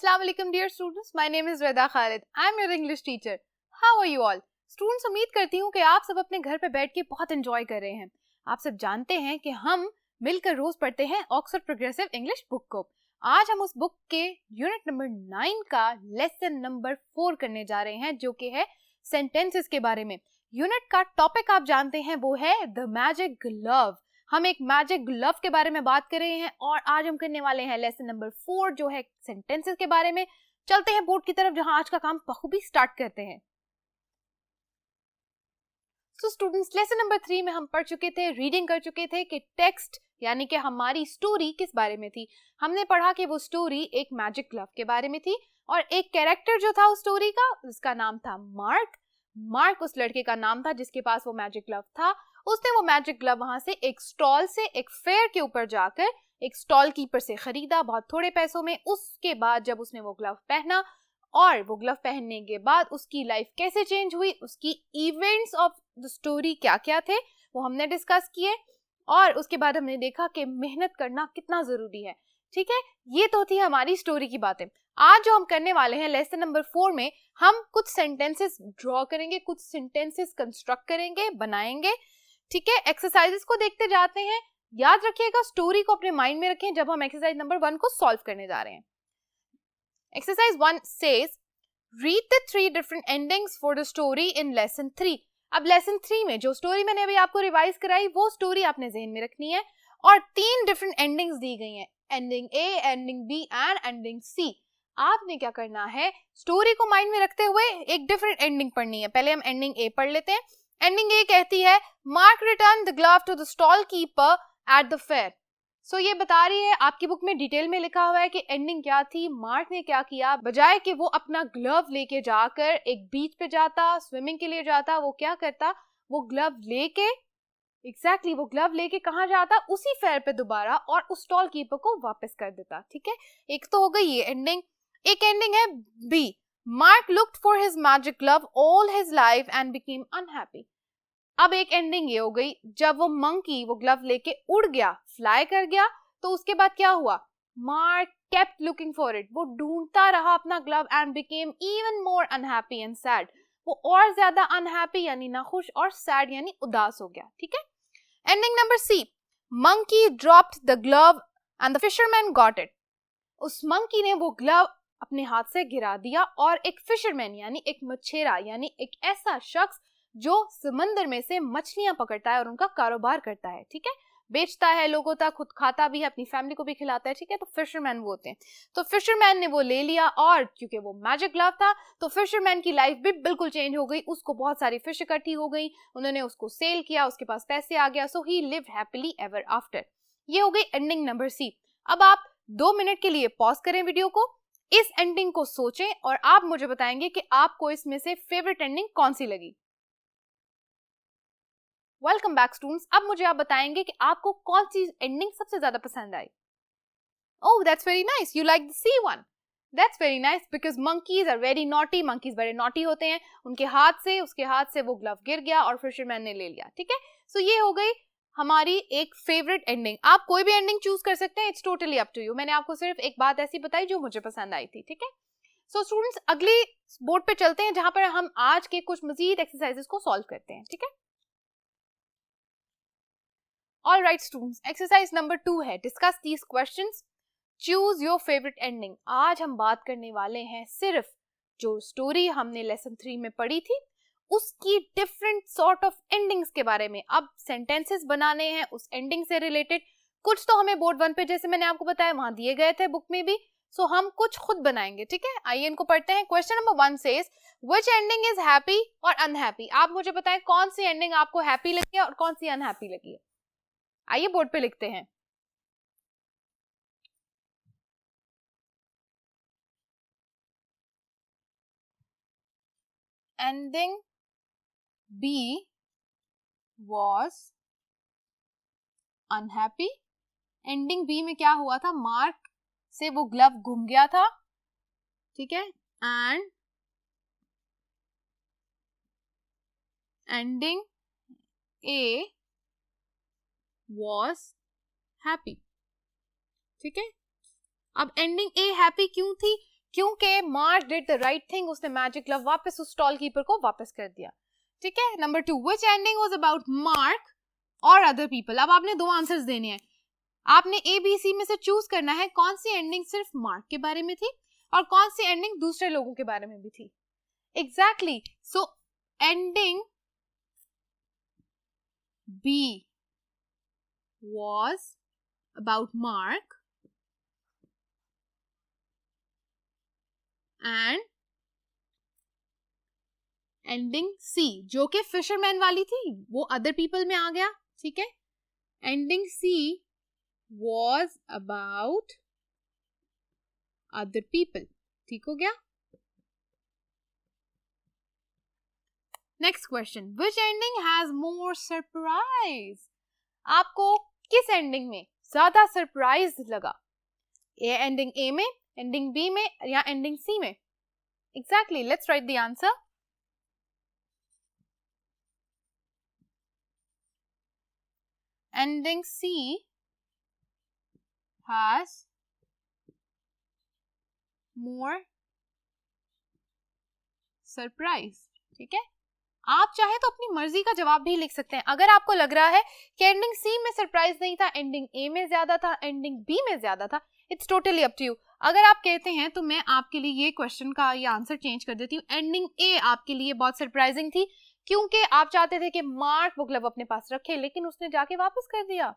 Assalamu alaikum dear students, my name is Reda Khalid. I am your English teacher. How are you all? Students, उम्मीद करती हूँ कि आप सब अपने घर पे बैठ के बहुत एंजॉय कर रहे हैं। आप सब जानते हैं कि हम मिलकर रोज पढ़ते हैं ऑक्सफोर्ड प्रोग्रेसिव इंग्लिश बुक को। आज हम उस बुक के यूनिट नंबर 9 का लेसन नंबर 4 करने जा रहे हैं, जो कि है सेंटेंसेस के बारे में। यूनिट का टॉपिक आप जानते हैं, वो है द मैजिक ग्लव। हम एक मैजिक ग्लव के बारे में बात कर रहे हैं और आज हम करने वाले हैं लेसन नंबर 4, जो है सेंटेंसेस के बारे में। चलते हैं बोर्ड की तरफ, जहां आज का काम बखूबी स्टार्ट करते हैं। सो स्टूडेंट्स, लेसन नंबर 3 में हम पढ़ चुके थे, रीडिंग कर चुके थे कि टेक्स्ट यानी कि हमारी स्टोरी किस बारे में थी। हमने पढ़ा कि वो स्टोरी एक मैजिक ग्लव के बारे में थी और एक कैरेक्टर जो था उस स्टोरी का, उसका नाम था मार्क। मार्क उस लड़के का नाम था जिसके पास वो मैजिक ग्लव था। उसने वो मैजिक ग्लव वहां से एक स्टॉल से एक फेयर के ऊपर जाकर एक स्टॉल कीपर से खरीदा बहुत थोड़े पैसों में। उसके बाद जब उसने वो ग्लव पहना और वो ग्लव पहनने के बाद उसकी लाइफ कैसे चेंज हुई, उसकी इवेंट्स ऑफ द स्टोरी क्या क्या थे, वो हमने डिस्कस किए। और उसके बाद हमने देखा कि मेहनत करना कितना जरूरी है। ठीक है, ये तो थी हमारी स्टोरी की बातें। आज जो हम करने वाले हैं लेसन नंबर 4 में, हम कुछ सेंटेंसेस ड्रॉ करेंगे, कुछ सेंटेंसेस कंस्ट्रक्ट करेंगे, बनाएंगे। ठीक है, एक्सरसाइजेस को देखते जाते हैं। याद रखिएगा, स्टोरी को अपने माइंड में रखें जब हम एक्सरसाइज नंबर 1 को सॉल्व करने जा रहे हैं। Exercise 1 says read the 3 different endings for the story in lesson 3। अब लेसन 3 में जो स्टोरी मैंने अभी आपको रिवाइज कराई, वो स्टोरी आपने जहन में रखनी है और 3 डिफरेंट एंडिंग्स दी गई हैं, ending A, ending B and ending C. आपने क्या करना है, स्टोरी को माइंड में रखते हुए एक डिफरेंट एंडिंग पढ़नी है। पहले हम एंडिंग ए पढ़ लेते हैं। एंडिंग ए कहती है, Mark return the glove to the stall keeper at the fair. So ये बता रही है, आपकी बुक में डिटेल में लिखा हुआ है कि एंडिंग क्या थी। मार्क ने क्या किया, बजाय कि वो अपना ग्लव लेके जाकर एक बीच पे जाता, स्विमिंग के लिए जाता, वो क्या करता, वो ग्लव लेके वो ग्लव लेके कहाँ जाता, उसी फेयर पे दोबारा, और उस स्टॉल कीपर को वापस कर देता। ठीक है, एक तो हो गई ये एंडिंग। एक एंडिंग है B, Mark looked for his magic glove all his life and became unhappy. अब एक एंडिंग ये हो गई, जब वो मंकी वो ग्लव लेके उड़ गया, फ्लाई कर गया, तो उसके बाद क्या हुआ, mark kept looking for it, वो ढूंढता रहा अपना glove and became even more unhappy and sad. वो और ज्यादा अनहैप्पी यानी नाखुश और सैड यानी उदास हो गया। ठीक है, ending number C, monkey dropped the glove and the fisherman got it. उस मंकी ने वो ग्लव अपने हाथ से गिरा दिया और एक फिशरमैन यानी एक मछेरा यानी एक ऐसा शख्स जो समंदर में से मछलियां पकड़ता है और उनका कारोबार करता है, ठीक है, बेचता है लोगों तक, खुद खाता भी है, अपनी फैमिली को भी खिलाता है। ठीक है, तो फिशरमैन वो होते हैं। तो फिशरमैन ने वो ले लिया और क्योंकि वो मैजिक ग्लव था तो फिशरमैन की लाइफ भी बिल्कुल चेंज हो गई। उसको बहुत सारी फिश इकट्ठी हो गई, उन्होंने उसको सेल किया, उसके पास पैसे आ गया, so he lived happily ever after. ये हो गई एंडिंग नंबर सी। अब आप 2 मिनट के लिए पॉज करें वीडियो को, इस एंडिंग को सोचें और आप मुझे बताएंगे कि आपको इसमें से फेवरेट एंडिंग कौन सी लगी। वेलकम बैक स्टूडेंट्स, अब मुझे आप बताएंगे कि आपको कौन सी एंडिंग सबसे ज्यादा पसंद आई। Oh, that's very nice, you like the C one. That's very nice because monkeys are very naughty. Monkeys बड़े नॉटी होते हैं। उसके हाथ से वो ग्लव गिर गया और फिशरमैन ने ले लिया। ठीक है, सो ये हो गई हमारी एक फेवरेट एंडिंग। आप कोई भी एंडिंग चूज कर सकते हैं, it's totally up to you. मैंने आपको सिर्फ एक बात ऐसी बताई जो मुझे पसंद आई थी। ठीक है, सो स्टूडेंट्स, अगली बोर्ड पे चलते हैं जहां पर हम आज के कुछ मजीद एक्सरसाइजेस को सॉल्व करते हैं। ठीक है, All right students, exercise number 2 है discuss these questions, choose your favorite ending। आज हम बात करने वाले हैं सिर्फ जो स्टोरी हमने लेसन 3 में पढ़ी थी उसकी डिफरेंट सॉर्ट ऑफ एंडिंग्स के बारे में। अब सेंटेंसेस बनाने हैं उस एंडिंग से रिलेटेड। कुछ तो हमें बोर्ड 1 पे जैसे मैंने आपको बताया वहां दिए गए थे बुक में भी, सो हम कुछ खुद बनाएंगे। ठीक है, आइए इनको पढ़ते हैं। Question number 1 says which ending is happy और अनहैप्पी। आप मुझे बताएं कौन सी एंडिंग आपको हैप्पी लगी है और कौन सी अनहैप्पी लगी है। आइए बोर्ड पे लिखते हैं। Ending B was unhappy. Ending B में क्या हुआ था, मार्क से वो ग्लव गुम गया था। ठीक है, and ending A was happy. ठीक है, अब एंडिंग ए हैप्पी क्यों थी, क्योंकि mark did the right thing, उसने मैजिक ग्लव वापस उस स्टॉल कीपर को वापस कर दिया। ठीक है। Number 2, which ending was about mark और अदर पीपल। अब आपने 2 आंसर्स देने हैं, आपने ए बी सी में से चूज करना है कौन सी एंडिंग सिर्फ मार्क के बारे में थी और कौन सी एंडिंग दूसरे लोगों के बारे में भी थी। Exactly, so ending B was about Mark and ending C जो कि फिशरमैन वाली थी वो अदर पीपल में आ गया। ठीक है। ending C was about other people। ठीक हो गया। Next question, which ending has more surprise। आपको किस एंडिंग में ज्यादा सरप्राइज लगा, ये एंडिंग ए में, एंडिंग बी में या एंडिंग सी में। Exactly, let's write the answer. Ending C has more surprise. ठीक है। आप चाहे तो अपनी मर्जी का जवाब भी लिख सकते हैं। अगर आपको लग रहा है कि एंडिंग सी में सरप्राइज नहीं था, एंडिंग ए में ज्यादा था, एंडिंग बी में ज्यादा था, it's totally up to you. अगर आप कहते हैं तो मैं आपके लिए ये क्वेश्चन का ये आंसर चेंज कर देती हूँ। एंडिंग ए आपके लिए बहुत सरप्राइजिंग थी क्योंकि आप चाहते थे कि मार्क वो ग्लव अपने पास रखे, लेकिन उसने जाके वापस कर दिया।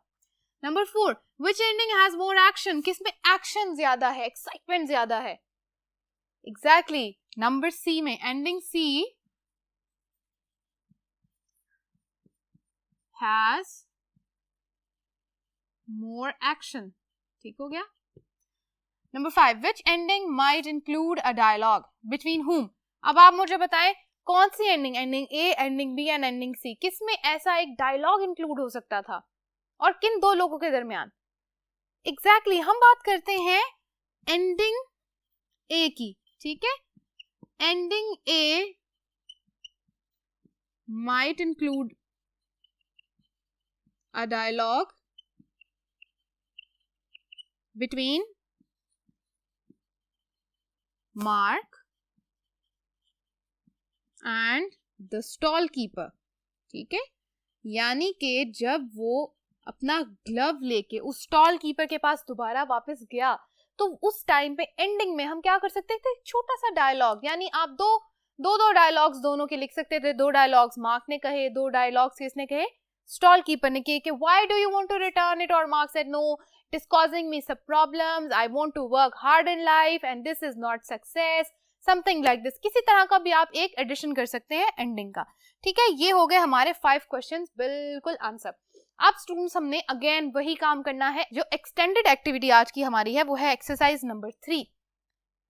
Number 4, which ending has more action. किसमें एक्शन ज्यादा है, एक्साइटमेंट ज्यादा है। एग्जैक्टली, नंबर सी में, ending C has more action। ठीक हो गया। Number 5, which ending might include a dialogue between whom। अब आप मुझे बताएं कौन सी ending, ending A, ending B and ending C, किसमें ऐसा एक डायलॉग इंक्लूड हो सकता था और किन 2 लोगों के दरमियान। एग्जैक्टली, हम बात करते हैं एंडिंग ए की। ठीक है। Ending A might include a dialogue between Mark and the stall keeper। ठीक है। यानी कि जब वो अपना ग्लव लेके उस स्टॉल कीपर के पास दोबारा वापस गया तो उस टाइम पे एंडिंग में हम क्या कर सकते थे, छोटा सा डायलॉग, यानी आप दो डायलॉग्स दोनों के लिख सकते थे। 2 डायलॉग्स मार्क ने कहे, 2 डायलॉग्स किसने कहे, स्टॉल कीपर ने कहे कि why do you want to return it, और Mark said no, it is causing me some problems, I want to work hard in life and this is not success, something like this. किसी तरह का भी आप एक addition कर सकते हैं एंडिंग का। ठीक है। ये हो गए हमारे 5 क्वेश्चंस बिल्कुल आंसर। अब स्टूडेंट्स हमने अगेन वही काम करना है। जो एक्सटेंडेड एक्टिविटी आज की हमारी है वो है exercise number 3,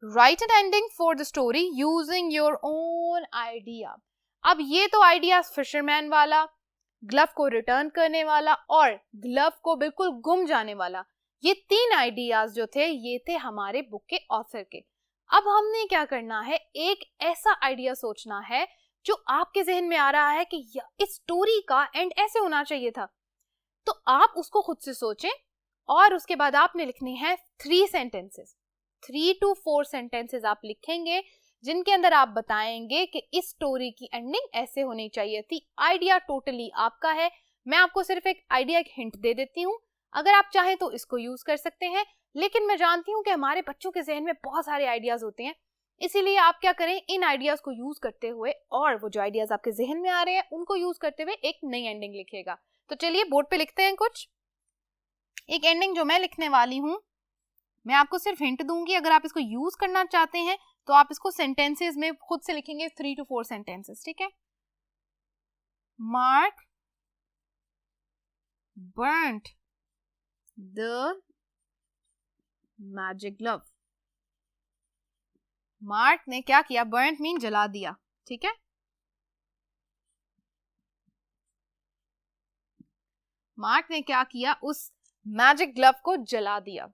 right an ending for the story using your own idea. अब ये तो आइडिया फिशरमैन वाला, ग्लव को रिटर्न करने वाला और ग्लव को बिल्कुल गुम जाने वाला, ये 3 आइडियाज जो थे ये थे हमारे बुक के ऑथर के। अब हमने क्या करना है, एक ऐसा आइडिया सोचना है जो आपके जहन में आ रहा है कि इस स्टोरी का एंड ऐसे होना चाहिए था, तो आप उसको खुद से सोचें और उसके बाद आपने लिखने हैं 3 सेंटेंसेस, 3 to 4 सेंटेंसेस आप लिखेंगे जिनके अंदर आप बताएंगे कि इस स्टोरी की एंडिंग ऐसे होनी चाहिए थी। आइडिया टोटली आपका है, मैं आपको सिर्फ एक आइडिया, एक हिंट दे देती हूँ। अगर आप चाहें तो इसको यूज कर सकते हैं, लेकिन मैं जानती हूँ कि हमारे बच्चों के जहन में बहुत सारे आइडियाज होते हैं, इसीलिए आप क्या करें, इन आइडियाज को यूज करते हुए और वो जो आइडियाज आपके जहन में आ रहे हैं उनको यूज करते हुए एक नई एंडिंग लिखिएगा। तो चलिए बोर्ड पे लिखते हैं कुछ। एक एंडिंग जो मैं लिखने वाली हूँ, मैं आपको सिर्फ हिंट दूंगी, अगर आप इसको यूज करना चाहते हैं तो आप इसको सेंटेंसेस में खुद से लिखेंगे, 3 to 4 सेंटेंसेस। ठीक है। Mark burnt the magic glove। Mark ने क्या किया, burnt मीन जला दिया। ठीक है। मार्क ने क्या किया, उस मैजिक ग्लव को जला दिया।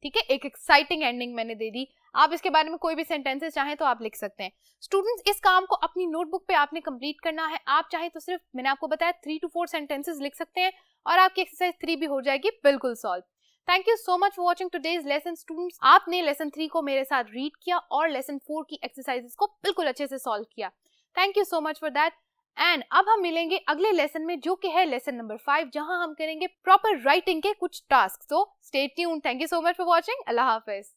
ठीक है। एक एक्साइटिंग एंडिंग मैंने दे दी। आप इसके बारे में कोई भी सेंटेंसेस चाहें तो आप लिख सकते हैं। स्टूडेंट्स, इस काम को अपनी नोटबुक पे आपने कंप्लीट करना है। आप चाहे तो सिर्फ, मैंने आपको बताया, 3 to 4 सेंटेंसेस लिख सकते हैं और आपकी एक्सरसाइज 3 भी हो जाएगी बिल्कुल solve. Thank you so much for watching today's lesson students. आपने लेसन 3 को मेरे साथ रीड किया और लेसन 4 की एक्सरसाइजेस को बिल्कुल अच्छे से सॉल्व किया। Thank you so much for that. And अब हम मिलेंगे अगले लेसन में जो कि है लेसन नंबर 5, जहां हम करेंगे प्रॉपर राइटिंग के कुछ task. So stay tuned. Thank you so much for watching. Allah Hafiz.